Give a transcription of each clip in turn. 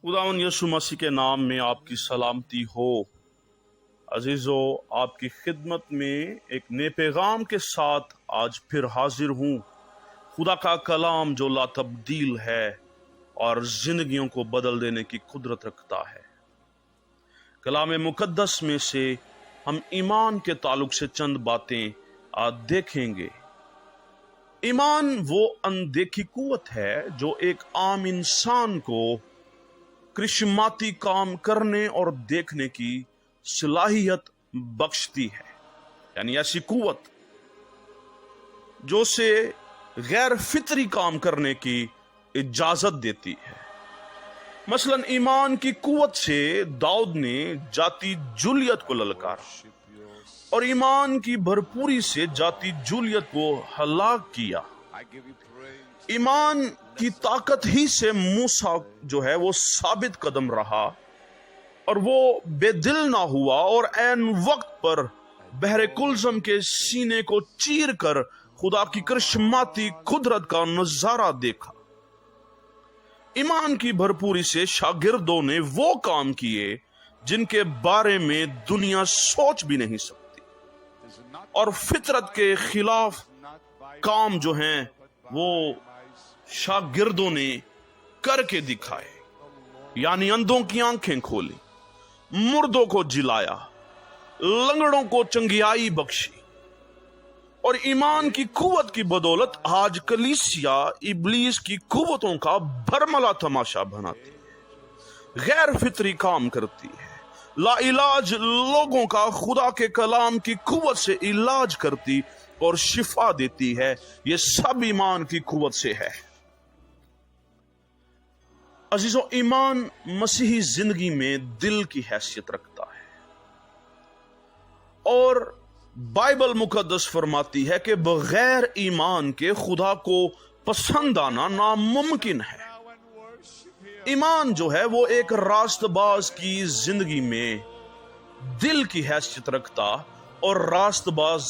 खुदावन यीशु मसीह के नाम में आपकी सलामती हो। अजीजों, आपकी खिदमत में एक नए पैगाम के साथ आज फिर हाजिर हूँ। खुदा का कलाम जो लातब्दील है और जिंदगियों को बदल देने की कुदरत रखता है। कलाम मुकद्दस में से हम ईमान के ताल्लुक से चंद बातें आज देखेंगे। ईमान वो अनदेखी कुव्वत है जो एक आम इंसान को करिश्माती काम करने और देखने की सलाहियत बख्शती है, यानी ऐसी कुव्वत जो से गैर फितरी काम करने की इजाजत देती है। मसलन ईमान की कुव्वत से दाऊद ने जाति जूलियत को ललकारा और ईमान की भरपूरी से जाति जूलियत को हलाक किया। ईमान की ताकत ही से मूसा जो है वो साबित कदम रहा और वो बेदिल ना हुआ और ऐन वक्त पर बहरे कुलज़म के सीने को चीर कर खुदा की करिश्माती कुदरत का नजारा देखा। ईमान की भरपूरी से शागिर्दों ने वो काम किए जिनके बारे में दुनिया सोच भी नहीं सकती, और फितरत के खिलाफ काम जो हैं वो शागिर्दों ने करके दिखाए। यानी अंधों की आंखें खोली, मुर्दों को जिलाया, लंगड़ों को चंगियाई बख्शी। और ईमान की कुव्वत की बदौलत आज कलीसिया इब्लीस की कुव्वतों का भरमला तमाशा बनाती है, गैर फितरी काम करती है, लाइलाज लोगों का खुदा के कलाम की कुव्वत से इलाज करती और शिफा देती है। ये सब ईमान की कुव्वत से है। अजीजों, ईमान मसीही जिंदगी में दिल की हैसियत रखता है और बाइबल मुकद्दस फरमाती है कि बगैर ईमान के खुदा को पसंद आना नामुमकिन है। ईमान जो है वो एक रास्तबाज की जिंदगी में दिल की हैसियत रखता और रास्तबाज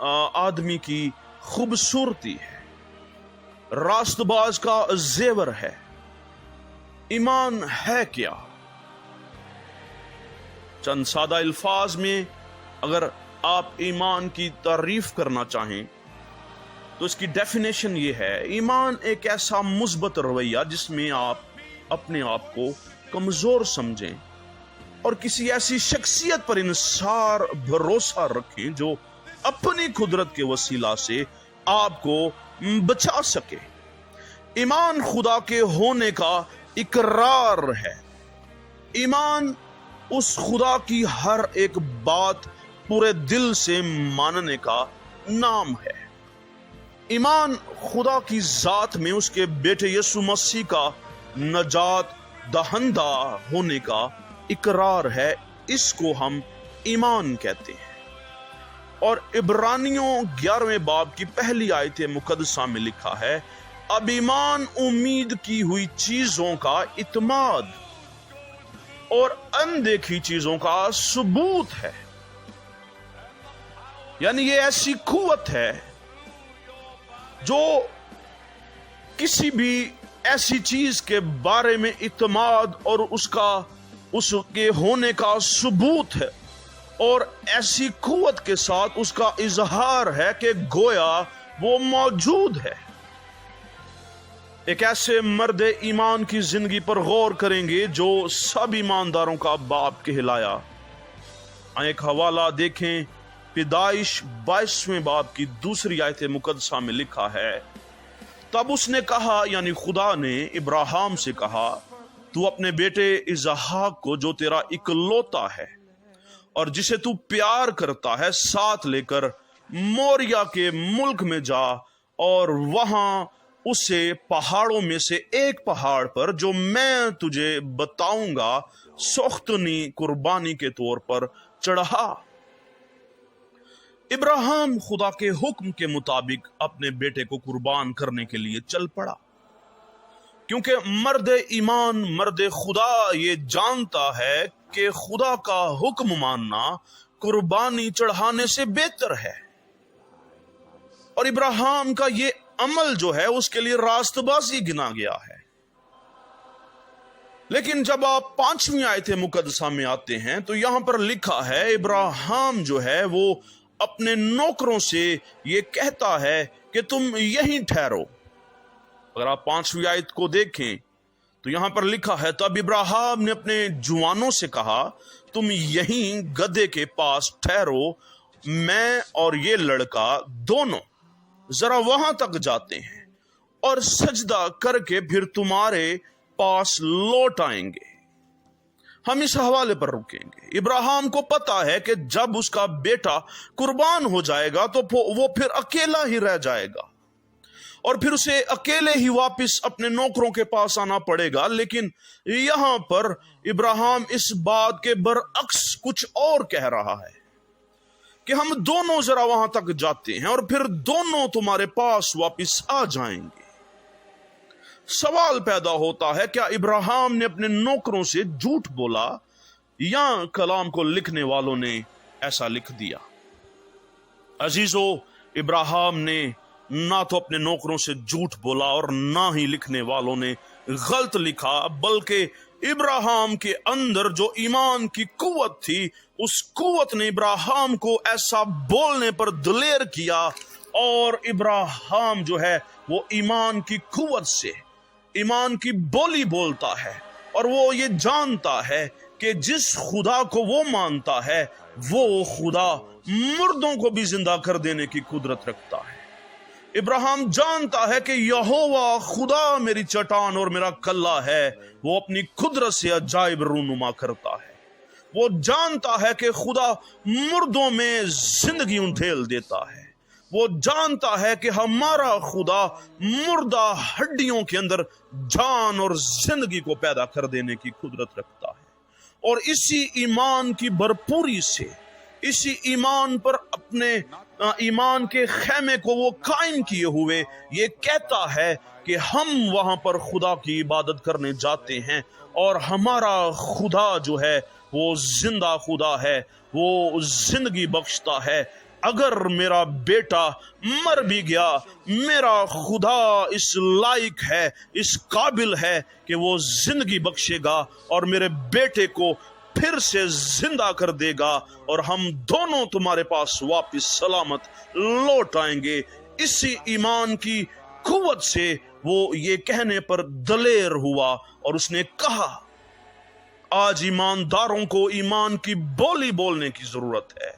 आदमी की खूबसूरती है, रास्तबाज का जेवर है। ईमान है क्या? चंद सादा अल्फाज में अगर आप ईमान की तारीफ करना चाहें तो इसकी डेफिनेशन ये है: ईमान एक ऐसा मुस्बत रवैया जिसमें आप अपने आप को कमजोर समझें और किसी ऐसी शख्सियत पर इंसार भरोसा रखें जो अपनी कुदरत के वसीला से आपको बचा सके। ईमान खुदा के होने का इकरार है। ईमान उस खुदा की हर एक बात पूरे दिल से मानने का नाम है। ईमान खुदा की जात में उसके बेटे यीशु मसीह का नजात दहंदा होने का इकरार है। इसको हम ईमान कहते हैं। और इब्रानियों 11वें बाब की पहली आयत मुकद्दसा में लिखा है, अब ईमान उम्मीद की हुई चीजों का इत्माद और अनदेखी चीजों का सबूत है। यानी ये ऐसी कुव्वत है जो किसी भी ऐसी चीज के बारे में इत्माद और उसके होने का सबूत है, और ऐसी कुव्वत के साथ उसका इजहार है कि गोया वो मौजूद है। एक ऐसे मर्द ईमान की जिंदगी पर गौर करेंगे जो सब ईमानदारों का बाप कहलाया। एक हवाला देखें, पैदाइश 22वें बाब की दूसरी आयत मुकद्दसा में लिखा है, तब उसने कहा, यानी खुदा ने इब्राहिम से कहा, तू अपने बेटे इसहाक को जो तेरा इकलौता है और जिसे तू प्यार करता है साथ लेकर मोरिया के मुल्क में जा और वहां उसे पहाड़ों में से एक पहाड़ पर जो मैं तुझे बताऊंगा सोख्तनी कुर्बानी के तौर पर चढ़ा। इब्राहिम खुदा के हुक्म के मुताबिक अपने बेटे को कुर्बान करने के लिए चल पड़ा, क्योंकि मर्द ईमान, मर्द खुदा ये जानता है कि खुदा का हुक्म मानना कुर्बानी चढ़ाने से बेहतर है। और इब्राहिम का ये अमल जो है उसके लिए रास्तबाजी गिना गया है। لیکن جب آپ 5ویں آیت مقدسہ میں آتے ہیں تو یہاں پر لکھا ہے ابراہیم جو ہے وہ اپنے نوکروں سے یہ کہتا ہے کہ تم یہیں ٹھہرو۔ اگر آپ 5ویں آیت کو دیکھیں تو یہاں پر لکھا ہے تب ابراہیم نے اپنے جوانوں سے کہا تم یہیں گدھے کے پاس ٹھہرو، میں اور یہ لڑکا دونوں ذرا وہاں تک جاتے ہیں اور سجدہ کر کے پھر تمہارے پاس لوٹ آئیں گے۔ ہم اس حوالے پر رکیں گے۔ ابراہیم کو پتا ہے کہ جب اس کا بیٹا قربان ہو جائے گا تو وہ پھر اکیلا ہی رہ جائے گا اور پھر اسے اکیلے ہی واپس اپنے نوکروں کے پاس آنا پڑے گا، لیکن یہاں پر ابراہیم اس بات کے برعکس کچھ اور کہہ رہا ہے کہ ہم دونوں ذرا وہاں تک جاتے ہیں اور پھر دونوں تمہارے پاس واپس آ جائیں گے۔ سوال پیدا ہوتا ہے کیا ابراہیم نے اپنے نوکروں سے جھوٹ بولا یا کلام کو لکھنے والوں نے ایسا لکھ دیا؟ عزیزو، ابراہیم نے نہ تو اپنے نوکروں سے جھوٹ بولا اور نہ ہی لکھنے والوں نے غلط لکھا، بلکہ ابراہیم کے اندر جو ایمان کی قوت تھی اس قوت نے ابراہیم کو ایسا بولنے پر دلیر کیا، اور ابراہیم جو ہے وہ ایمان کی قوت سے ایمان کی بولی بولتا ہے، اور وہ یہ جانتا ہے کہ جس خدا کو وہ مانتا ہے وہ خدا مردوں کو بھی زندہ کر دینے کی قدرت رکھتا ہے۔ ابراہیم جانتا ہے کہ یہوہ خدا میری چٹان اور میرا کلہ ہے، وہ اپنی قدرت سے عجائب رونما کرتا ہے۔ وہ جانتا ہے کہ خدا مردوں میں زندگی اندھیل دیتا ہے۔ وہ جانتا ہے کہ ہمارا خدا مردہ ہڈیوں کے اندر جان اور زندگی کو پیدا کر دینے کی قدرت رکھتا ہے، اور اسی ایمان کی بھرپوری سے، اسی ایمان پر اپنے ایمان کے خیمے کو وہ قائم کیے ہوئے یہ کہتا ہے کہ ہم وہاں پر خدا کی عبادت کرنے جاتے ہیں، اور ہمارا خدا جو ہے وہ زندہ خدا ہے، وہ زندگی بخشتا ہے۔ اگر میرا بیٹا مر بھی گیا، میرا خدا اس لائق ہے، اس قابل ہے کہ وہ زندگی بخشے گا اور میرے بیٹے کو پھر سے زندہ کر دے گا، اور ہم دونوں تمہارے پاس واپس سلامت لوٹ آئیں گے۔ اسی ایمان کی قوت سے وہ یہ کہنے پر دلیر ہوا اور اس نے کہا آج ایمانداروں کو ایمان کی بولی بولنے کی ضرورت ہے،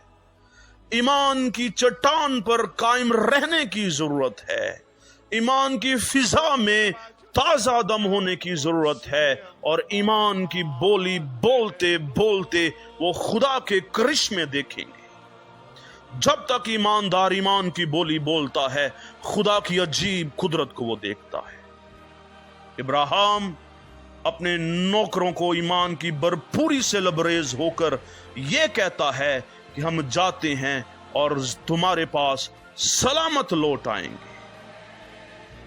ایمان کی چٹان پر قائم رہنے کی ضرورت ہے، ایمان کی فضا میں تازہ دم ہونے کی ضرورت ہے، اور ایمان کی بولی بولتے بولتے وہ خدا کے کرشمے دیکھیں گے۔ جب تک ایماندار ایمان کی بولی بولتا ہے خدا کی عجیب قدرت کو وہ دیکھتا ہے۔ ابراہیم اپنے نوکروں کو ایمان کی بھرپوری سے لبریز ہو کر یہ کہتا ہے کہ ہم جاتے ہیں اور تمہارے پاس سلامت لوٹ آئیں گے۔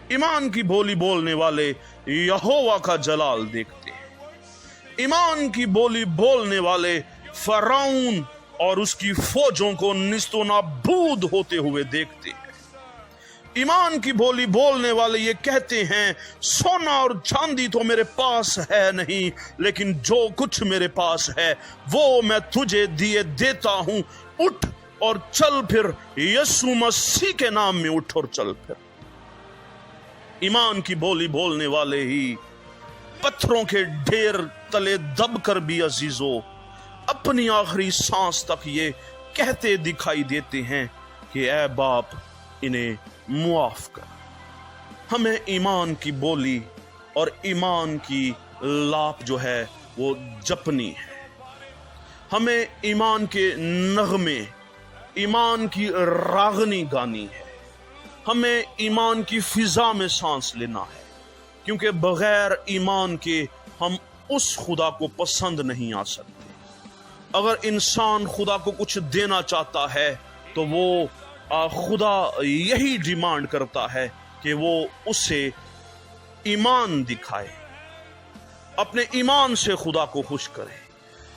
ایمان کی بولی بولنے والے یہوہ کا جلال دیکھتے ہیں، ایمان کی بولی بولنے والے فرعون اور اس کی فوجوں کو نیست و نابود ہوتے ہوئے دیکھتے ہیں۔ ایمان کی بولی بولنے والے یہ کہتے ہیں سونا اور چاندی تو میرے پاس ہے نہیں، لیکن جو کچھ میرے پاس ہے وہ میں تجھے دیے دیتا ہوں، اٹھ اور چل پھر، یسوع مسیح کے نام میں اٹھ اور چل پھر۔ ایمان کی بولی بولنے والے ہی پتھروں کے ڈھیر تلے دب کر بھی عزیزو اپنی آخری سانس تک یہ کہتے دکھائی دیتے ہیں کہ اے باپ انہیں معاف کر۔ ہمیں ایمان کی بولی اور ایمان کی لاپ جو ہے وہ جپنی ہے، ہمیں ایمان کے نغمے، ایمان کی راغنی گانی ہے، ہمیں ایمان کی فضا میں سانس لینا ہے، کیونکہ بغیر ایمان کے ہم اس خدا کو پسند نہیں آ سکتے۔ اگر انسان خدا کو کچھ دینا چاہتا ہے تو وہ خدا یہی ڈیمانڈ کرتا ہے کہ وہ اسے ایمان دکھائے، اپنے ایمان سے خدا کو خوش کرے،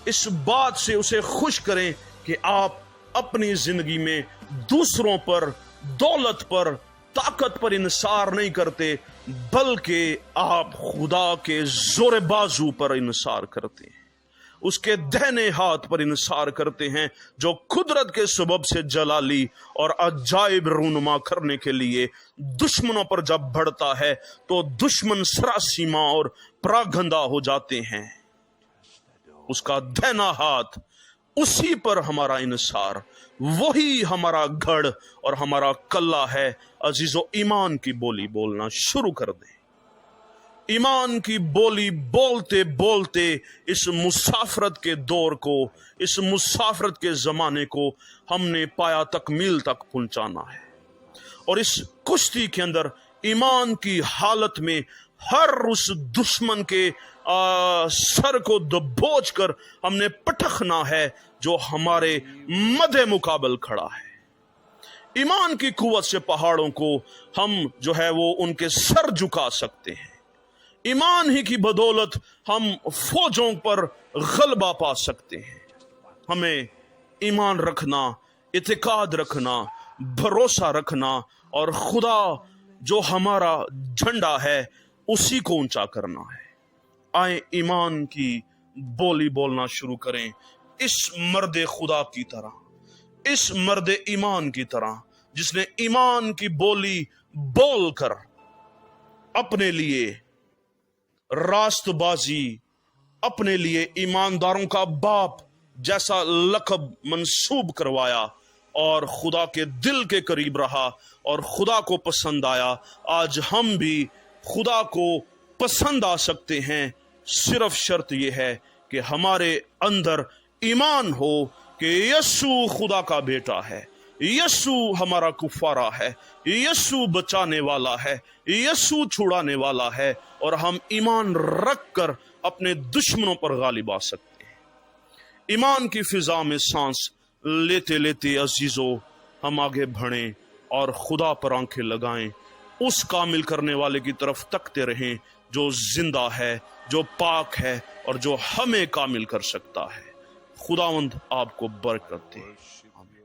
اس بات سے اسے خوش کریں کہ آپ اپنی زندگی میں دوسروں پر، دولت پر، طاقت پر انحصار نہیں کرتے، बल्कि आप खुदा के जोर बाजू पर इनसार करते हैं, उसके दहने हाथ पर इनसार करते हैं, जो कुदरत के सबब से जलाली और अजाइब रूनुमा करने के लिए दुश्मनों पर जब बढ़ता है तो दुश्मन सरासीमा और प्रागंदा हो जाते हैं। उसका दहना हाथ, उसी पर हमारा इनसार, वही हमारा गढ़ और हमारा कल्ला है। अजीजों, ईमान की बोली बोलना शुरू कर दें। ईमान की बोली बोलते बोलते इस मुसाफरत के दौर को, इस मुसाफरत के ज़माने को हमने पाया तकमील तक पहुंचाना है। और इस कुश्ती के अंदर ईमान की हालत में हर उस दुश्मन के सर को दबोच कर हमने पटखना है जो हमारे मदे मुकाबल खड़ा है। ईमान की कुव्वत से पहाड़ों को हम जो है वो उनके सर झुका सकते हैं। ईमान ही की बदौलत हम फौजों पर गलबा पा सकते हैं। हमें ईमान रखना, इत्तेकाद रखना, भरोसा रखना और खुदा जो हमारा झंडा है उसी को ऊंचा करना है। आए ईमान की बोली बोलना शुरू करें, इस मर्द खुदा की तरह, इस मर्द ईमान की तरह जिसने ईमान की बोली बोलकर अपने लिए रास्तबाजी, अपने लिए ईमानदारों का बाप जैसा लक़ब मंसूब करवाया और खुदा के दिल के करीब रहा और खुदा को पसंद आया। आज हम भी खुदा को पसंद आ सकते हैं, सिर्फ शर्त यह है कि हमारे अंदर ईमान हो कि यीशु खुदा का बेटा है, यीशु हमारा कुफारा है, यीशु बचाने वाला है, यीशु छुड़ाने वाला है, और हम ईमान रख कर अपने दुश्मनों पर गालिब आ सकते हैं। ईमान की फिजा में सांस लेते लेते अजीजों, हम आगे बढ़ें और खुदा पर आंखें लगाएं, उस कामिल करने वाले की तरफ तकते रहें जो जिंदा है, जो पाक है और जो हमें कामिल कर सकता है। खुदावंद आपको बरकत दे। आमीन।